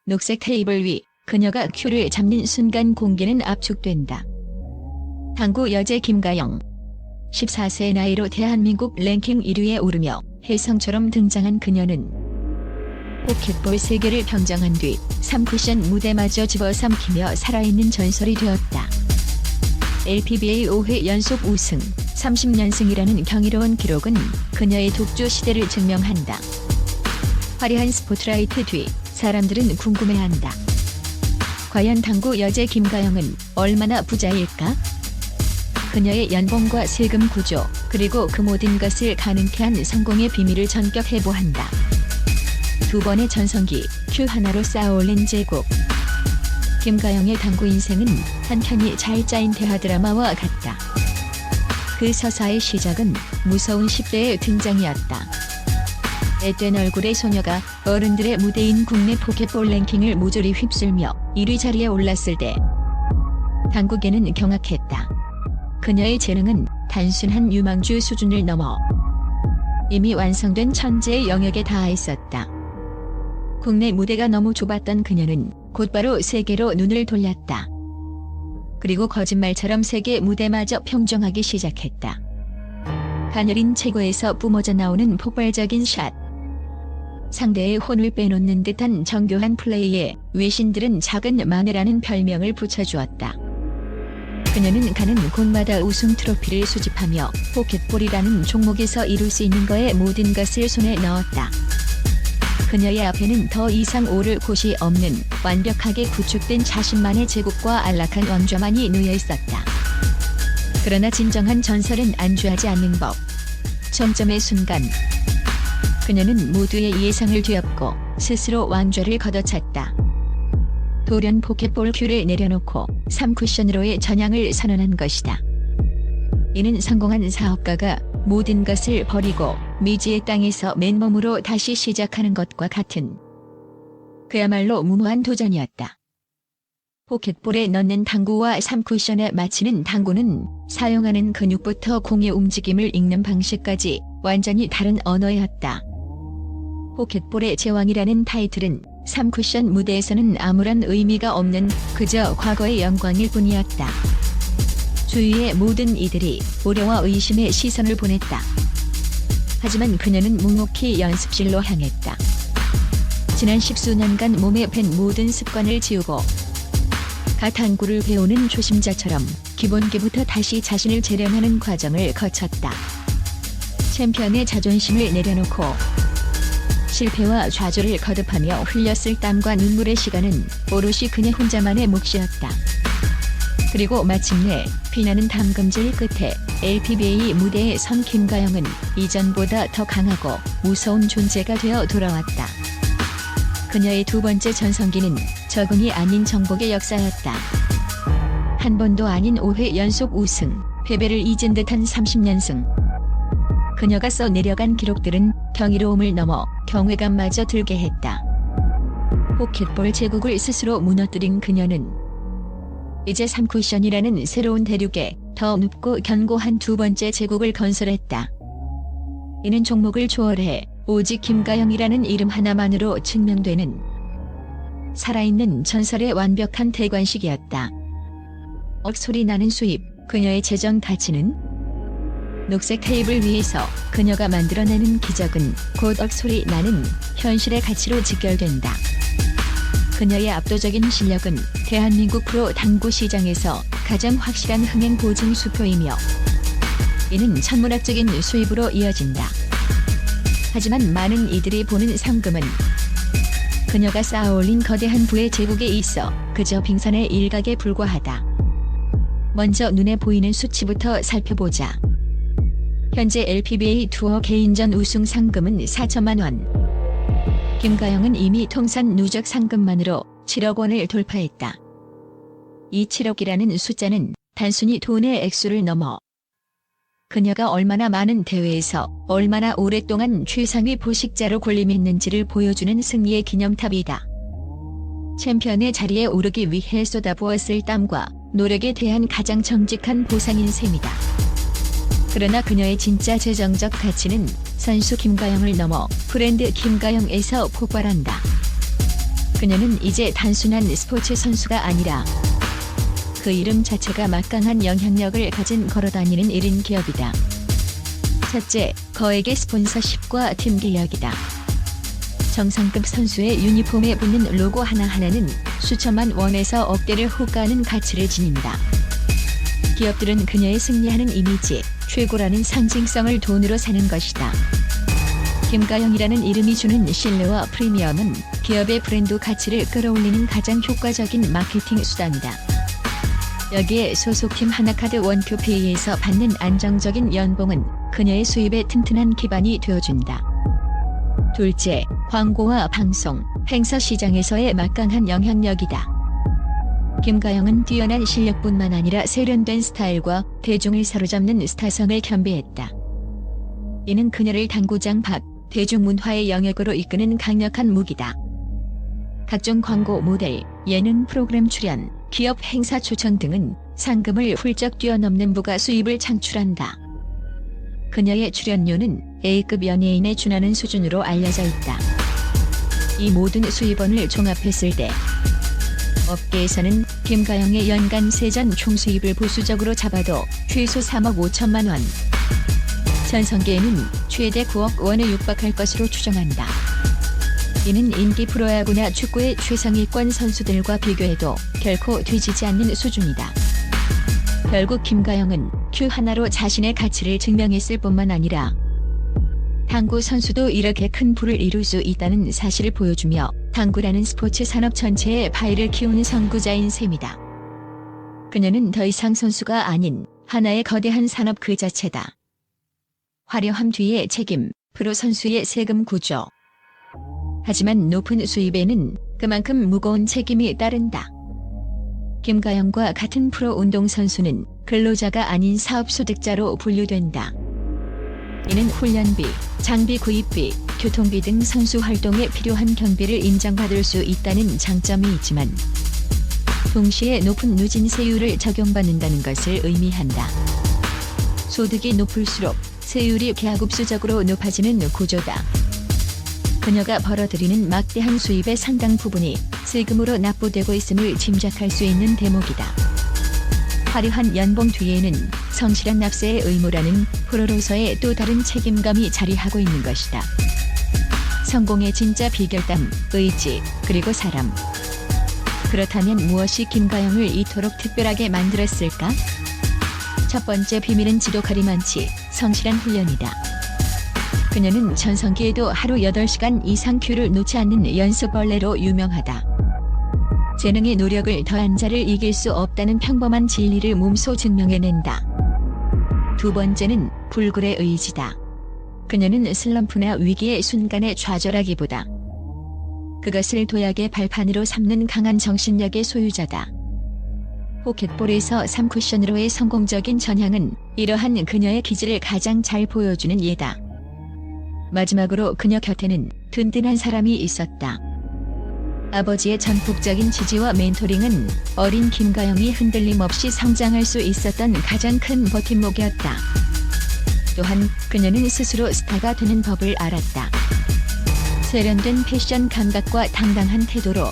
녹색 테이블 위 그녀가 큐를 잡는 순간 공기는 압축된다. 당구 여제 김가영. 14세 나이로 대한민국 랭킹 1위에 오르며 혜성처럼 등장한 그녀는 포켓볼 세계를 평정한 뒤 3쿠션 무대마저 집어삼키며 살아있는 전설이 되었다. LPBA 5회 연속 우승, 30연승이라는 경이로운 기록은 그녀의 독주 시대를 증명한다. 화려한 스포트라이트 뒤 사람들은 궁금해한다. 과연 당구 여제 김가영은 얼마나 부자일까? 그녀의 연봉과 세금 구조, 그리고 그 모든 것을 가능케 한 성공의 비밀을 전격해보한다. 두 번의 전성기, 큐 하나로 쌓아올린 제국. 김가영의 당구 인생은 한편이 잘 짜인 대하 드라마와 같다. 그 서사의 시작은 무서운 10대의 등장이었다. 앳된 얼굴의 소녀가 어른들의 무대인 국내 포켓볼 랭킹을 모조리 휩쓸며 1위 자리에 올랐을 때 당국에는 경악했다. 그녀의 재능은 단순한 유망주 수준을 넘어 이미 완성된 천재의 영역에 닿아 있었다. 국내 무대가 너무 좁았던 그녀는 곧바로 세계로 눈을 돌렸다. 그리고 거짓말처럼 세계 무대마저 평정하기 시작했다. 가녀린 체구에서 뿜어져 나오는 폭발적인 샷. 상대의 혼을 빼놓는 듯한 정교한 플레이에 외신들은 작은 마녀라는 별명을 붙여주었다. 그녀는 가는 곳마다 우승 트로피를 수집하며 포켓볼이라는 종목에서 이룰 수 있는 거의 모든 것을 손에 넣었다. 그녀의 앞에는 더 이상 오를 곳이 없는 완벽하게 구축된 자신만의 제국과 안락한 왕좌만이 놓여 있었다. 그러나 진정한 전설은 안주하지 않는 법. 정점의 순간 그녀는 모두의 예상을 뒤엎고 스스로 왕좌를 걷어찼다. 돌연 포켓볼 큐를 내려놓고 3쿠션으로의 전향을 선언한 것이다. 이는 성공한 사업가가 모든 것을 버리고 미지의 땅에서 맨몸으로 다시 시작하는 것과 같은 그야말로 무모한 도전이었다. 포켓볼에 넣는 당구와 3쿠션에 맞히는 당구는 사용하는 근육부터 공의 움직임을 읽는 방식까지 완전히 다른 언어였다. 포켓볼의 제왕이라는 타이틀은 3쿠션 무대에서는 아무런 의미가 없는 그저 과거의 영광일 뿐이었다. 주위의 모든 이들이 우려와 의심의 시선을 보냈다. 하지만 그녀는 묵묵히 연습실로 향했다. 지난 10수년간 몸에 밴 모든 습관을 지우고 당구를 배우는 초심자처럼 기본기부터 다시 자신을 재련하는 과정을 거쳤다. 챔피언의 자존심을 내려놓고 실패와 좌절을 거듭하며 흘렸을 땀과 눈물의 시간은 오롯이 그녀 혼자만의 몫이었다. 그리고 마침내 피나는 담금질 끝에 LPBA 무대에 선 김가영은 이전보다 더 강하고 무서운 존재가 되어 돌아왔다. 그녀의 두 번째 전성기는 적응이 아닌 정복의 역사였다. 한 번도 아닌 5회 연속 우승, 패배를 잊은 듯한 30연승. 그녀가 써내려간 기록들은 경이로움을 넘어 경외감마저 들게 했다. 포켓볼 제국을 스스로 무너뜨린 그녀는 이제 3쿠션이라는 새로운 대륙에 더 높고 견고한 두 번째 제국을 건설했다. 이는 종목을 초월해 오직 김가영이라는 이름 하나만으로 증명되는 살아있는 전설의 완벽한 대관식이었다. 억소리 나는 수입, 그녀의 재정 가치는? 녹색 테이블 위에서 그녀가 만들어내는 기적은 곧 억소리 나는 현실의 가치로 직결된다. 그녀의 압도적인 실력은 대한민국 프로 당구 시장에서 가장 확실한 흥행 보증 수표이며 이는 천문학적인 수입으로 이어진다. 하지만 많은 이들이 보는 상금은 그녀가 쌓아올린 거대한 부의 제국에 있어 그저 빙산의 일각에 불과하다. 먼저 눈에 보이는 수치부터 살펴보자. 현재 LPBA 투어 개인전 우승 상금은 4천만 원. 김가영은 이미 통산 누적 상금만으로 7억 원을 돌파했다. 이 7억이라는 숫자는 단순히 돈의 액수를 넘어 그녀가 얼마나 많은 대회에서 얼마나 오랫동안 최상위 포식자로 군림했는지를 보여주는 승리의 기념탑이다. 챔피언의 자리에 오르기 위해 쏟아부었을 땀과 노력에 대한 가장 정직한 보상인 셈이다. 그러나 그녀의 진짜 재정적 가치는 선수 김가영을 넘어 브랜드 김가영에서 폭발한다. 그녀는 이제 단순한 스포츠 선수가 아니라 그 이름 자체가 막강한 영향력을 가진 걸어다니는 1인 기업이다. 첫째, 거액의 스폰서십과 팀 계약이다. 정상급 선수의 유니폼에 붙는 로고 하나하나는 수천만 원에서 억대를 호가하는 가치를 지닌다. 기업들은 그녀의 승리하는 이미지, 최고라는 상징성을 돈으로 사는 것이다. 김가영이라는 이름이 주는 신뢰와 프리미엄은 기업의 브랜드 가치를 끌어올리는 가장 효과적인 마케팅 수단이다. 여기에 소속팀 하나카드 원큐페이에서 받는 안정적인 연봉은 그녀의 수입에 튼튼한 기반이 되어준다. 둘째, 광고와 방송, 행사 시장에서의 막강한 영향력이다. 김가영은 뛰어난 실력뿐만 아니라 세련된 스타일과 대중을 사로잡는 스타성을 겸비했다. 이는 그녀를 당구장 밖, 대중문화의 영역으로 이끄는 강력한 무기다. 각종 광고 모델, 예능 프로그램 출연, 기업 행사 초청 등은 상금을 훌쩍 뛰어넘는 부가 수입을 창출한다. 그녀의 출연료는 A급 연예인에 준하는 수준으로 알려져 있다. 이 모든 수입원을 종합했을 때 업계에서는 김가영의 연간 세전 총수입을 보수적으로 잡아도 최소 3억 5천만 원, 전성기에는 최대 9억 원에 육박할 것으로 추정한다. 이는 인기 프로야구나 축구의 최상위권 선수들과 비교해도 결코 뒤지지 않는 수준이다. 결국 김가영은 큐 하나로 자신의 가치를 증명했을 뿐만 아니라 당구 선수도 이렇게 큰 부를 이룰 수 있다는 사실을 보여주며 당구라는 스포츠 산업 전체의 파이를 키우는 선구자인 셈이다. 그녀는 더 이상 선수가 아닌 하나의 거대한 산업 그 자체다. 화려함 뒤에 책임, 프로 선수의 세금 구조. 하지만 높은 수입에는 그만큼 무거운 책임이 따른다. 김가영과 같은 프로 운동선수는 근로자가 아닌 사업소득자로 분류된다. 이는 훈련비, 장비 구입비, 교통비 등 선수 활동에 필요한 경비를 인정받을 수 있다는 장점이 있지만 동시에 높은 누진세율을 적용받는다는 것을 의미한다. 소득이 높을수록 세율이 가급수적으로 높아지는 구조다. 그녀가 벌어들이는 막대한 수입의 상당 부분이 세금으로 납부되고 있음을 짐작할 수 있는 대목이다. 화려한 연봉 뒤에는 성실한 납세의 의무라는 프로로서의 또 다른 책임감이 자리하고 있는 것이다. 성공의 진짜 비결담, 의지, 그리고 사람. 그렇다면 무엇이 김가영을 이토록 특별하게 만들었을까? 첫 번째 비밀은 지독하리 많지 성실한 훈련이다. 그녀는 전성기에도 하루 8시간 이상 큐를 놓지 않는 연습벌레로 유명하다. 재능의 노력을 더한 자를 이길 수 없다는 평범한 진리를 몸소 증명해낸다. 두 번째는 불굴의 의지다. 그녀는 슬럼프나 위기의 순간에 좌절하기보다 그것을 도약의 발판으로 삼는 강한 정신력의 소유자다. 포켓볼에서 3쿠션으로의 성공적인 전향은 이러한 그녀의 기질을 가장 잘 보여주는 예다. 마지막으로 그녀 곁에는 든든한 사람이 있었다. 아버지의 전폭적인 지지와 멘토링은 어린 김가영이 흔들림 없이 성장할 수 있었던 가장 큰 버팀목이었다. 또한 그녀는 스스로 스타가 되는 법을 알았다. 세련된 패션 감각과 당당한 태도로